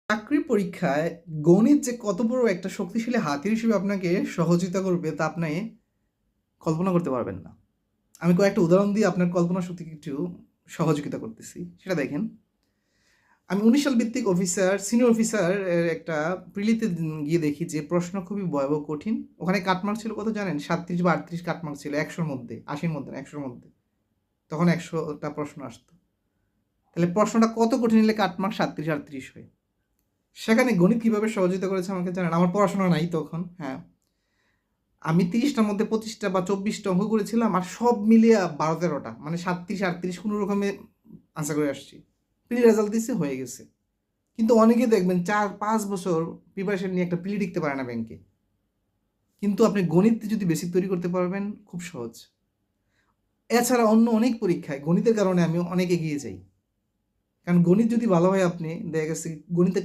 চাকরি পরীক্ষায় গণিত যে কত বড় একটা শক্তিশালী হাতিয়ার হিসেবে আপনাকে সহযোগিতা করবে তা আপনি কল্পনা করতে পারবেন না। আমি কয়েকটা উদাহরণ দিয়ে আপনার কল্পনা শক্তিকে একটু সহযোগিতা করতেছি। সেটা দেখেন। আমি ১৯ সাল ভিত্তিক সিনিয়র অফিসার এর একটা প্রিলিতে গিয়ে দেখি যে প্রশ্ন খুবই ভয়াবহ কঠিন। ওখানে কাটমার্ক ছিল কত জানেন? ৩৭ বা ৩৮ কাটমার্ক ছিল ১০০ র মধ্যে, ৮০ র মধ্যে না ১০০ র মধ্যে। তখন ১০০ টা প্রশ্ন আসতো। তাহলে প্রশ্নটা কত কঠিন হলে কাটমার্ক ৩৭, ৩৮ হয়? সেখানে গণিত কিভাবে সহযোগিতা করেছে আমাকে জানেন? আমার পড়াশোনা নাই তখন। হ্যাঁ। আমি ৩০ টার মধ্যে ২৫ টা বা ২৪ টা অঙ্ক করেছিলাম আর সব মিলিয়ে ১২-১৩ টা। মানে ৩৭, ৩৮ কোনো রকমে আনসার করে আসছি। প্রি রেজাল্ট দিছে, হয়ে গেছে। কিন্তু অনেকে দেখবেন ৪-৫ বছর প্রিপারেশন নিয়ে একটা প্রি লিখতে পারে না ব্যাংকে। কিন্তু আপনি গণিতে যদি বেসিক তৈরি করতে পারবেন, খুব সহজ। এছাড়া অন্য অনেক পরীক্ষায় গণিতের কারণে আমি অনেক এগিয়ে যাই। কারণ গণিত যদি ভালো হয় আপনি দেখা গেছে গণিতে